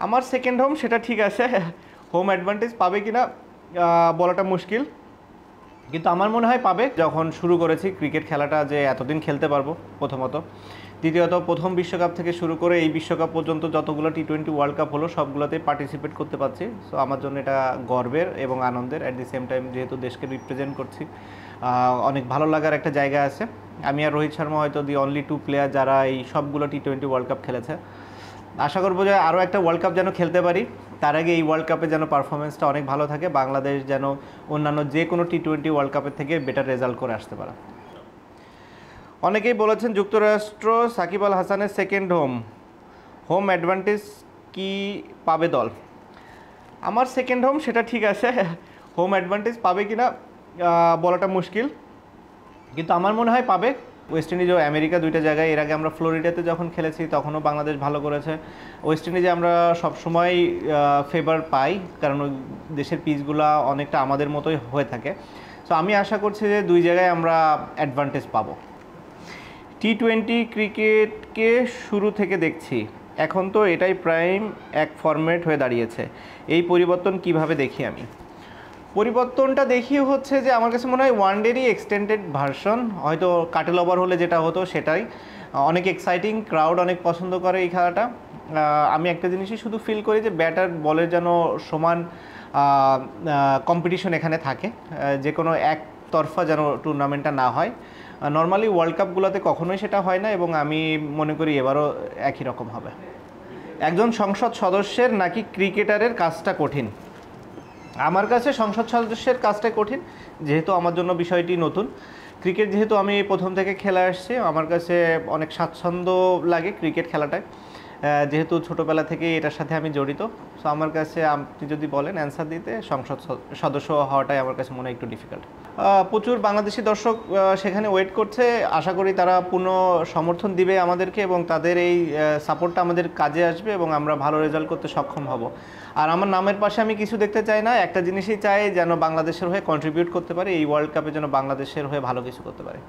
আমার second home সেটা ঠিক আছে, হোম অ্যাডভান্টেজ পাবে কিনা বলাটা মুশকিল, কিন্তু আমার মনে হয় পাবে। যখন শুরু করেছি ক্রিকেট খেলাটা যে এতদিন খেলতে পারবো প্রথমত, দ্বিতীয়ত প্রথম বিশ্বকাপ থেকে শুরু করে এই বিশ্বকাপ পর্যন্ত যতগুলো টি-20 ওয়ার্ল্ড কাপ হলো সবগুলোতেই পার্টিসিপেট করতে পারছি। সো আমার জন্য এটা গর্বের এবং আনন্দের, অ্যাট দি সেম টাইম যেহেতু দেশকে রিপ্রেজেন্ট করছি অনেক ভালো লাগার একটা জায়গা আছে। আমি আর রোহিত শর্মা হয়তো দি অনলি 2 প্লেয়ার যারা এই সবগুলো টি-20 ওয়ার্ল্ড কাপ খেলেছে। আশা করবো যে আরও একটা ওয়ার্ল্ড কাপ যেন খেলতে পারি, তার আগে এই ওয়ার্ল্ড কাপে যেন পারফরমেন্সটা অনেক ভালো থাকে, বাংলাদেশ যেন অন্যান্য যে কোনো টি-20 ওয়ার্ল্ড কাপের থেকে বেটার রেজাল্ট করে আসতে পারে। অনেকেই বলেছেন যুক্তরাষ্ট্র সাকিব আল হাসানের সেকেন্ড হোম, হোম অ্যাডভান্টেজ কি পাবে দল? আমার সেকেন্ড হোম সেটা ঠিক আছে, হোম অ্যাডভান্টেজ পাবে কি না বলাটা মুশকিল, কিন্তু আমার মনে হয় পাবে। ওয়েস্ট ইন্ডিজ ও আমেরিকা দুইটা জায়গায়, এর আগে আমরা ফ্লোরিডাতে যখন খেলেছি তখনও বাংলাদেশ ভালো করেছে। ওয়েস্ট ইন্ডিজে আমরা সবসময় ফেভার পাই, কারণ ওই দেশের পিচগুলা অনেকটা আমাদের মতোই হয়ে থাকে। সো আমি আশা করছি যে দুই জায়গায় আমরা অ্যাডভান্টেজ পাবো। টি-20 ক্রিকেটকে শুরু থেকে দেখছি, এখন তো এটাই প্রাইম এক ফরম্যাট হয়ে দাঁড়িয়েছে। এই পরিবর্তন কিভাবে দেখি আমি? পরিবর্তনটা দেখি হচ্ছে যে আমার কাছে মনে হয় ওয়ানডেরই এক্সটেন্ডেড ভার্সন, হয়তো কাটেল ওভার হলে যেটা হতো সেটাই। অনেক এক্সাইটিং, ক্রাউড অনেক পছন্দ করে এই খেলাটা। আমি একটা জিনিসই শুধু ফিল করি যে ব্যাটার বলের যেন সমান কম্পিটিশন এখানে থাকে, যে কোনো একতরফা যেন টুর্নামেন্টটা না হয়। নর্মালি ওয়ার্ল্ড কাপগুলোতে কখনোই সেটা হয় না, এবং আমি মনে করি এবারও একই রকম হবে। একজন সংসদ সদস্যের নাকি ক্রিকেটারের কাজটা কঠিন? আমার কাছে সংসদ সদস্যের কাজটাই কঠিন, যেহেতু আমার জন্য বিষয়টি নতুন। ক্রিকেট যেহেতু আমি প্রথম থেকে খেলে আসছি, আমার কাছে অনেক স্বাচ্ছন্দ্য লাগে ক্রিকেট খেলাটায়, যেহেতু ছোটোবেলা থেকেই এটার সাথে আমি জড়িত। সো আমার কাছে আপনি যদি বলেন অ্যান্সার দিতে, সংসদ সদস্য হওয়াটাই আমার কাছে মনে হয় একটু ডিফিকাল্ট। প্রচুর বাংলাদেশি দর্শক সেখানে ওয়েট করছে, আশা করি তারা পূর্ণ সমর্থন দিবে আমাদেরকে, এবং তাদের এই সাপোর্টটা আমাদের কাজে আসবে এবং আমরা ভালো রেজাল্ট করতে সক্ষম হব। আর আমার নামের পাশে আমি কিছু দেখতে চাই না, একটা জিনিসই চাই, যেন বাংলাদেশের হয়ে কন্ট্রিবিউট করতে পারে, এই ওয়ার্ল্ড কাপে যেন বাংলাদেশের হয়ে ভালো কিছু করতে পারে।